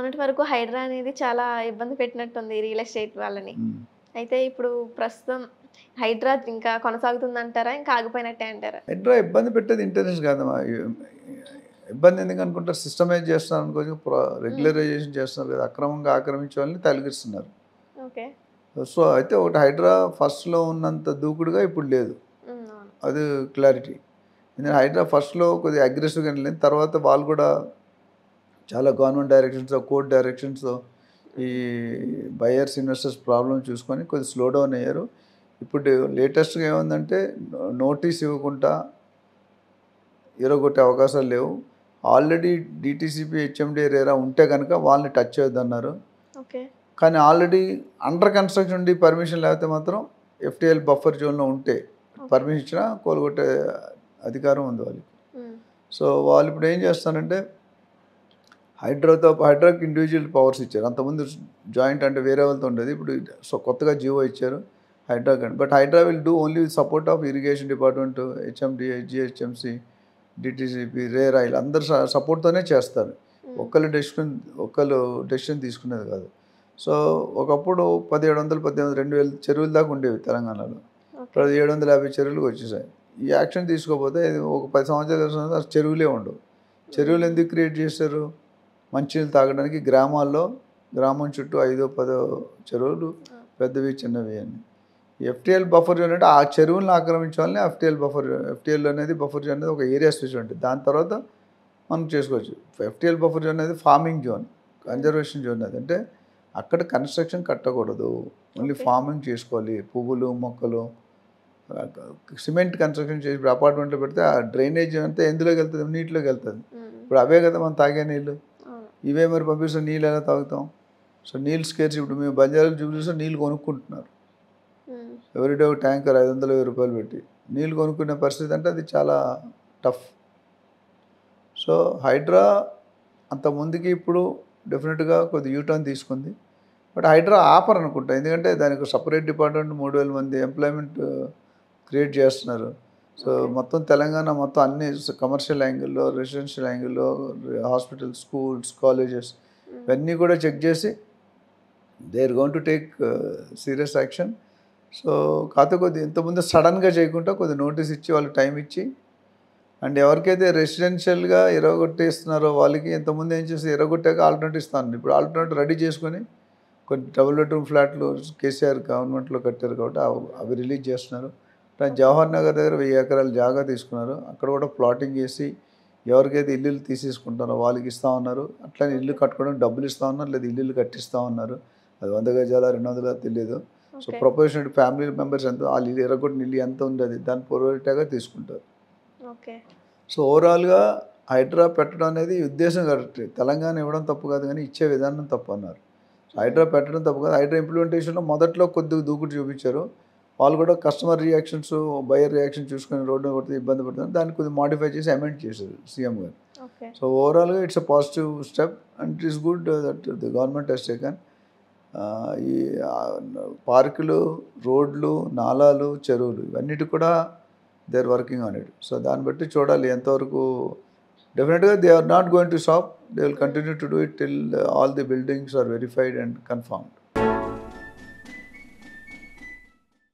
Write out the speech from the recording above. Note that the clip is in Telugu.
మొన్నటి వరకు హైడ్రా అనేది చాలా ఇబ్బంది పెట్టినట్టుంది రియల్ ఎస్టేట్ వాళ్ళని. హ్మ్. అయితే ఇప్పుడు ప్రస్తుతం హైడ్రా ఇంకా కొనసాగుతుందంటారా? ఇంకా ఆగిపోయినట్టే అంటారా? హైడ్రా ఇబ్బంది పెట్టేది ఇంటెలిజెన్స్ కాదమ్మా. ఇబ్బంది ఎందుకు అనుకుంటారు? సిస్టమైజ్ చేస్తున్నారు అనుకోవచ్చు. హ్మ్. రెగ్యులరైజేషన్ చేస్తున్నారు కదా! అక్రమంగా ఆక్రమించే వాళ్ళని తొలగిస్తున్నారు. ఓకే. సో, అయితే ఒకటి హైడ్రా ఫస్ట్‌లో ఉన్నంత దూకుడుగా ఇప్పుడు లేదు. హ్మ్. అవును. అది క్లారిటీ. ఎందుకంటే హైడ్రా ఫస్ట్‌లో కొద్దిగా అగ్రెసివ్‌గా వెళ్ళింది. తర్వాత వాళ్ళు కూడా చాలా గవర్నమెంట్ డైరెక్షన్స్‌తో, కోర్ట్ డైరెక్షన్స్‌తో ఈ హ్మ్. బయర్స్, ఇన్వెస్టర్స్ ప్రాబ్లమ్ చూసుకొని కొద్దిగా స్లో డౌన్ అయ్యారు. ఇప్పుడు లేటెస్ట్‌గా ఏముందంటే నోటీస్ ఇవ్వకుండా ఇరగొట్టే అవకాశాలు లేవు. ఆల్రెడీ డీటీసీపీ, హెచ్ఎండీ రేరా ఉంటే గనక వాళ్ళని టచ్ చేయొద్దన్నారు. ఓకే. కానీ ఆల్రెడీ అండర్ కన్‌స్ట్రక్షన్ ఉండి పర్మిషన్ లేకపోతే మాత్రం ఎఫ్టీఎల్ బఫర్ జోన్‌లో ఉంటే ఓకే. పర్మిషన్ ఇచ్చినా కూలగొట్టే అధికారం ఉంది వాళ్ళకి. హ్మ్. సో, వాళ్ళిప్పుడు ఏం చేస్తారంటే హైడ్రాకి ఇండివిడ్యువల్ పవర్స్ ఇచ్చారు. అంతకుముందు జాయింట్ అంటే వేరే వాళ్ళతో ఉండేది. ఇప్పుడు సో, కొత్తగా జియో ఇచ్చారు హైడ్రాకి. But HYDRAA will do only with support of irrigation department, HMD, GHMC, DTCP, RERA వీళ్ళందరూ సపోర్ట్‌తోనే చేస్తారు. హ్మ్. ఒక్కళ్ళు డెసిషన్ తీసుకునేది కాదు. సో, ఒకప్పుడు 1700, 1800, 2000 చెరువుల దాకా ఉండేవి తెలంగాణలో. ఓకే. ఇప్పుడు 750 చెరువులకు వచ్చేసాయి. ఈ యాక్షన్ తీసుకోకపోతే ఇది ఒక 10 సంవత్సరాలు, 20 సంవత్సరాలు అసలు చెరువులే ఉండవు. చెరువులు హ్మ్. ఎందుకు క్రియేట్ చేశారు? మంచినీళ్ళు తాగడానికి గ్రామాల్లో, గ్రామం చుట్టూ 5, 10 చెరువులు ఆ! పెద్దవి, చిన్నవి అని. ఎఫ్టీఎల్ బఫర్ జోన్ అంటే ఆ చెరువులను ఆక్రమించే వాళ్ళని ఎఫ్టీఎల్ అనేది బఫర్ జోన్ అనేది ఒక ఏరియా స్పెసిఫిక్ ఉంటుంది. దాని తర్వాత మనం చేసుకోవచ్చు. ఎఫ్టీఎల్ బఫర్ జోన్ అనేది farming zone, hmm. Conservation zone అది. అంటే అక్కడ కన్‌స్ట్రక్షన్ కట్టకూడదు. Only okay. ఫార్మింగ్ చేసుకోవాలి. పువ్వులు, మొక్కలు సిమెంట్ కన్‌స్ట్రక్షన్ చేసి ఇప్పుడు అపార్ట్మెంట్‌లో పెడితే ఆ డ్రైనేజ్ అంతా ఎందులోకెళ్తది? నీటిలోకెళ్తది. హ్మ్. ఇప్పుడు అవే కదా మనం తాగే నీళ్ళు. అవును. ఇవే మరి పంపిస్తే నీళ్ళు ఎలా తాగుతాం? సో, నీళ్ళు స్కేర్స్ ఇప్పుడు మేము బంజారాహిల్స్, జూబ్లీహిల్స్‌లో నీళ్ళు కొనుక్కుంటున్నారు. హ్మ్. ఎవ్రీడే ఒక ట్యాంకర్ 500, 1000 పెట్టి. నీళ్ళు కొనుక్కునే పరిస్థితి అంటే అది చాలా టఫ్. సో, హైడ్రా అంతకుముందుకి ఇప్పుడు డెఫినిట్‌గా కొద్దిగా యూ టర్న్ తీసుకుంది. బట్ హైడ్రా ఆపరనుకుంటా. ఎందుకంటే దానికి సెపరేట్ డిపార్ట్మెంట్ 3000 మంది ఎంప్లాయ్‌మెంట్ క్రియేట్ చేస్తున్నారు. So, okay. మొత్తం తెలంగాణ మొత్తం అన్ని కమర్షియల్ యాంగిల్‌లో, రెసిడెన్షియల్ యాంగిల్‌లో, హాస్పిటల్స్, స్కూల్స్, కాలేజెస్ హ్మ్. ఇవన్నీ కూడా చెక్ చేసి they are going to take serious action. So, కాకపోతే కొద్దిగా ఇంతకుముందు సడెన్‌గా చేయకుండా కొద్దిగా నోటీస్ ఇచ్చి వాళ్ళకి టైం ఇచ్చి అండ్ ఎవరికైతే రెసిడెన్షియల్‌గా ఇరగొట్టేస్తున్నారో వాళ్ళకి ఇంతకుముందు ఏం చేసి ఇరగొట్టాక ఆల్టర్నేటివ్ ఇస్తాను. ఇప్పుడు ఆల్టర్నేటివ్ రెడీ చేసుకొని కొన్ని డబుల్ బెడ్‌రూమ్ ఫ్లాట్లు కేసీఆర్ గవర్నమెంట్‌లో కట్టారు కాబట్టి అవి రిలీజ్ చేస్తున్నారు. ఓకే. జవహర్ నగర్ దగ్గర 1000 ఎకరాల జాగా తీసుకున్నారు. అక్కడ కూడా ప్లాటింగ్ చేసి ఎవరికైతే ఇల్లులు తీసేసుకుంటారో వాళ్ళకి ఇస్తా ఉన్నారు. అట్లనే ఇల్లు ఓకే. కట్టుకోవడానికి డబ్బులు ఇస్తా ఉన్నారు. లేదా ఇల్లులు కట్టిస్తా ఉన్నారు. అది 100 గజాలా, 200 తెలీదు. So, okay. Proportionate family members ఎంతో ఆళ్ళు ఇల్లు ఇరగొట్టిన ఇల్లు ఎంత ఉందది దాని ప్రొరొరేటాగా తీసుకుంటారు. ఓకే. సో, ఓవరాల్‌గా హైడ్రా పెట్టడం అనేది ఉద్దేశ్యం కరెక్టే. తెలంగాణ ఇవ్వడం తప్పు కాదు గానీ, ఇచ్చే విధానం తప్పన్నారు. హ్మ్. హైడ్రా పెట్టడం తప్పు కాదు. హైడ్రా ఇంప్లిమెంటేషన్‌లో మొదట్లో కొద్దిగా దూకుడు చూపించారు. వాళ్ళు కూడా కస్టమర్ రియాక్షన్స్, బయర్ రియాక్షన్ చూసుకొని రోడ్డు కొడితే ఇబ్బంది పడుతుంది. దాన్ని కొద్దిగా మోడిఫై చేసి అమెండ్ చేశారు సీఎం గారు. ఓకే. సో, ఓవరాల్‌గా it's a positive step and it is good that the government has taken. ఈ పార్కులు, రోడ్లు, నాలాలు, చెరువులు ఇవన్నిటికి కూడా they are working on it. So, దాన్ని బట్టి చూడాలి ఎంతవరకు డెఫినెట్‌గా they are not going to stop. They will hmm. Continue to do it till all the buildings are verified and confirmed.